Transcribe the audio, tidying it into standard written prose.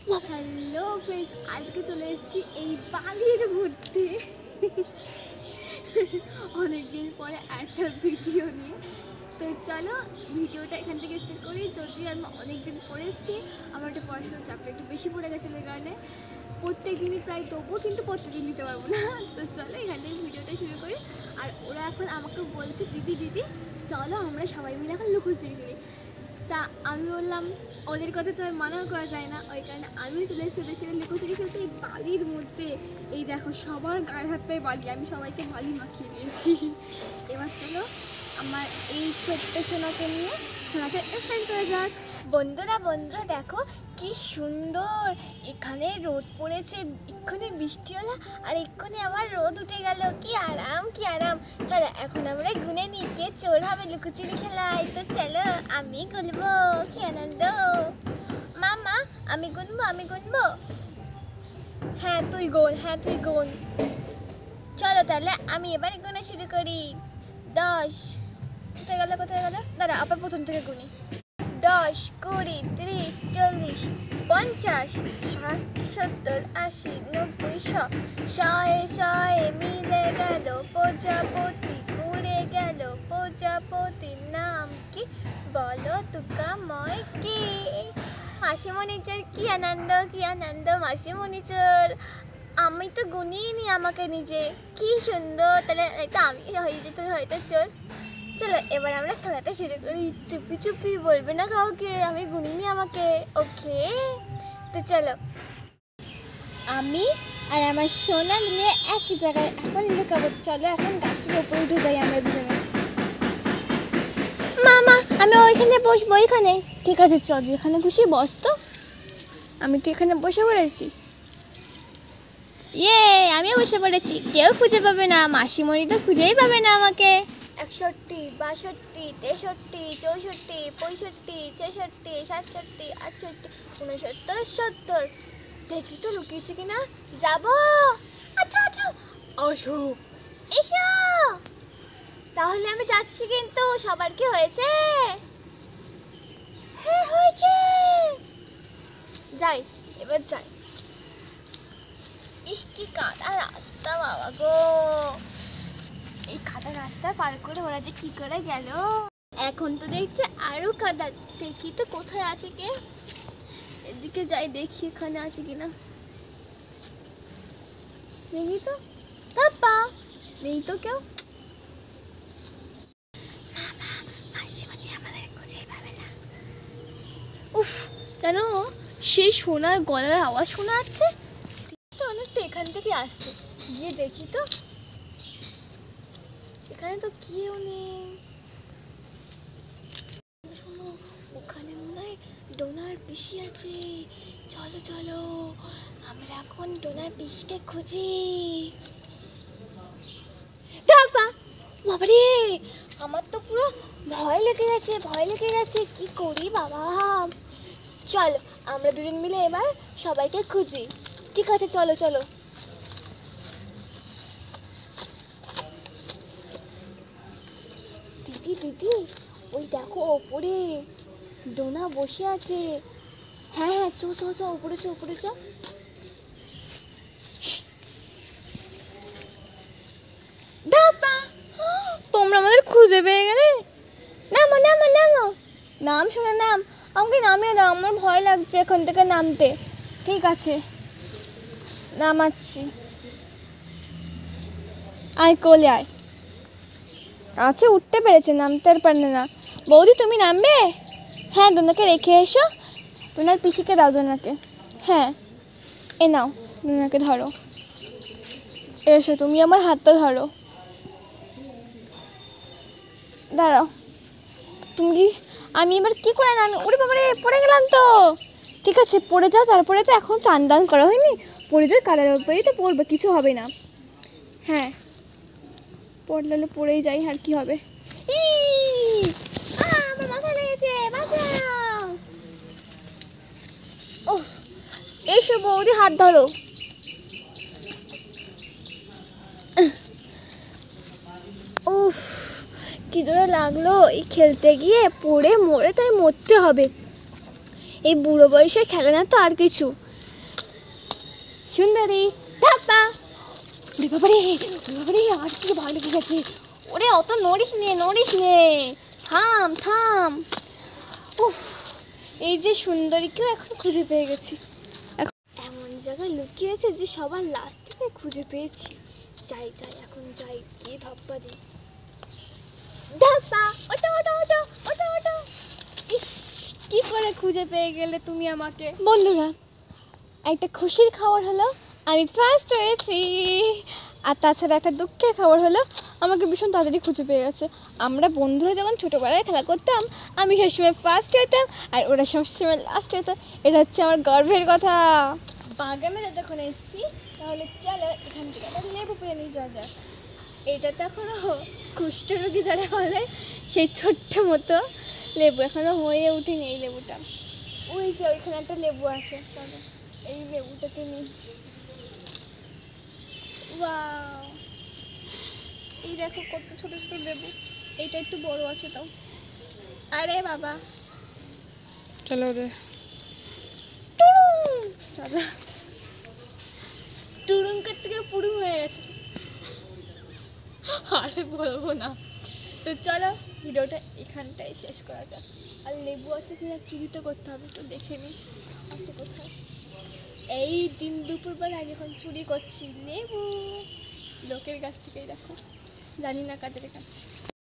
Hello friends, আজকে চলে এসেছি এই বালির মধ্যে অনেকদিন পরে একটা ভিডিও নিয়ে। তো চলো ভিডিওটা এখান থেকে স্টার্ট করি। যদি আমি অনেকদিন পরে এসেছি, আমার একটা পড়াশোনার চাপটা একটু বেশি পড়ে গেছিলো, এই কারণে প্রত্যেক দিনই প্রায় তবুও কিন্তু প্রত্যেকদিন দিতে পারবো না। তো চলো এখান থেকে ভিডিওটা শুরু করি। আর ওরা এখন আমাকে বলছে দিদি দিদি চলো আমরা সবাই মিলে এখন লুকোচুরি করি। তা আমি বললাম ওদের কথা তো মানাও করা যায় না, ওই কারণে আমিও চলে এসেছি ওদের সাথে লুকোচুরি খেলতে এই বালির মধ্যে। এই দেখো সবার গায়ে হাত পায়ে বালি, আমি সবাইকে বালি মাখিয়ে দিয়েছি। এবার চলো আমার এই ছোট্ট সোনাকে নিয়ে সোনাকে স্টার্ট করা যাক। বন্ধুরা দেখো কি সুন্দর, এখানে রোদ পড়েছে, এক্ষুনি বৃষ্টি হলো আর এক্ষুনি আবার রোদ উঠে গেল। কি আরাম কি আরাম। চলো এখন আমরা গুনে নিই কে চোর হবে লুকোচুরি খেলায়। তো চলো আমি গুনবো, কি আনন্দ। মামা আমি গুনবো। হ্যাঁ তুই গোন। চলো তাহলে আমি এবার গোনা শুরু করি। 10 কোথায় গেল দাঁড়া, আবার প্রথম থেকে গুনি। 10, 20, 30, 40, 50, 60, 70, 80, 90, 100, 100 মিলে গেল প্রজাপতি, উড়ে গেল প্রজাপতির নাম কি বলো তুকাময় কি? মাসিমণি চোর, কি আনন্দ মাসিমণি চোর। আমি তো গুনিই নি আমাকে নিজে, কি সুন্দর। তাহলে এটা আমি হয়ে যেত হয়তো চোর। চলো এবার আমরা খেলাটা শুরু করি। চুপি বলবে না কাউকে, আমি গুনিনি আমাকে, ওকে? তো চলো আমি আর আমার সোনা মিলে এক জায়গায় এখন লুকাবো। চলো এখন গাছের উপরে উঠে যাই আমরা দুজনে। মামা আমি ওইখানে বসবো, ওইখানে। ঠিক আছে চল, যেখানে খুশি বস। তো আমি তো এখানে বসে পড়েছি। আমিও বসে পড়েছি, কেউ খুঁজে পাবে না, মাসিমণি তো খুঁজেই পাবে না আমাকে। 61, 62, 63, 64, 65, 66, 67, 68, 69, 70। দেখি তো লুকিয়েছে কিনা। যাবো। আচ্ছা আসো, এসো। তাহলে আমি যাচ্ছি, কিন্তু সবার কি হয়েছে? হ্যাঁ হয়েছে। যাই, এবার যাই। ইস কি কাদা রাস্তা বাবা গো, এই কাদা রাস্তা পার করে ওরা যে কি করে গেল। এখন তো দেখছে আরো কাদা। দেখি তো কোথায় আছে কে, এদিকে যাই দেখি এখানে আছে কিনা। দেখি তো, পাপা নেই তো কেউ। উফ, জানো সেই সোনার গলার আওয়াজ শোনা যাচ্ছে, অনেকটা এখান থেকে আসছে। গিয়ে দেখি তো, এখানে তো কেউ নেই। শোনো, ওখানে মনে হয় ডোনার পিসি আছে। চলো আমরা এখন ডোনার পিসিকে খুঁজি। বাবারে, আমার তো পুরো ভয় লেগে গেছে, কি করি বাবা। চলো আমরা দুজন মিলে এবার সবাইকে খুঁজি। ঠিক আছে চলো। দিদি ওই দেখো ওপরে ডোনা বসে আছে। হ্যাঁ চো উপরে চো। তোমরা আমাদের খুঁজে পেয়ে গেলে। নামো। নাম শুনে নাম, আমাকে নামিয়ে দাও, আমার ভয় লাগছে এখান থেকে নামতে। ঠিক আছে নামাচ্ছি, আয় কোলে আয়। আচ্ছা উঠতে পেরেছে, নামতে আর পারলে না। বৌদি তুমি নামবে? হ্যাঁ ডোনাকে রেখে এসো, ডোনার পিসিকে দাও ডোনাকে। হ্যাঁ এ নাও, ডোনাকে ধরো। এসো তুমি আমার হাতটা ধরো। দাঁড়াও তুমি, আমি এবার কি করে নামি? ওরে বাবারে পড়ে গেলাম তো। ঠিক আছে পড়ে যাও, তারপরে তো এখন চান দান করা হয়নি, পড়ে যাও, কালার উপরেই তো পড়বে, কিছু হবে না। হ্যাঁ পড়লে পড়েই যাই, আর কি হবে। আমার মাথা লেগেছে, বাঁচাও। ওহ এসো বৌদি হাত ধরো। উফ কি জোরে লাগলো, এই খেলতে গিয়ে পড়ে মরে তাই মরতে হবে। এই বুড়ো বয়সে খেলে না তো আর কিছু। সুন্দরী ধাপ্পা। ওরে বাবারে, ওরে বাবারে, আমার থেকে ভয় লেগে গেছে। ওরে অত নড়িস নে, থাম থাম। উফ, এই যে সুন্দরীকেও এখন খুঁজে পেয়ে গেছি। এমন জায়গায় লুকিয়েছে যে সবার লাস্টে খুঁজে পেয়েছি। যাই এখন যাই, গিয়ে ধাপ্পা দিই। ধাপ্পা, ওটা ওটা ওটা ওটা ওটা। ইস, কি করে খুঁজে পেয়ে গেলে তুমি আমাকে? বন্ধুরা, একটা খুশির খবর হলো আমি ফার্স্ট হয়েছি। আর তাছাড়া একটা দুঃখের খবর হলো আমাকে ভীষণ তাড়াতাড়ি খুঁজে পেয়ে গেছে। আমরা বন্ধুরা যখন ছোটোবেলায় খেলা করতাম, আমি সবসময় ফার্স্ট হইতাম আর ওরা সবসময় লাস্ট হতো। এটা হচ্ছে আমার গর্বের কথা। বাগানে যতক্ষণ এসেছি, তাহলে চলো এখান থেকে একটা লেবু পেয়ে নিয়ে যাওয়া যাক। এটা তো এখনও কুষ্ঠরোগী যারা বলে সেই ছোট্ট মতো লেবু, এখনও হয়ে ওঠেনি এই লেবুটা। ওই যে ওইখানে একটা লেবু আছে, চলো এই লেবুটাকে নিই। ওয়াও, এই দেখো কত ছোট ছোট লেবু। এইটা একটু বড় আছে তাও। আরে বাবা, চলো রে। দাদা টুরুঙ্কার থেকে পুরুং হয়ে গেছে। আরে বলবো না। তো চলো ভিডিওটা এখানটাই শেষ করা যাক। আর লেবু আছে কিনা চুরি তো করতে হবে, একটু দেখে নিই আছে কোথায়। এই দিন দুপুরবেলা আমি এখন চুরি করছি লেবু, লোকের কাছ থেকেই। দেখো, জানি না কাদের কাছে।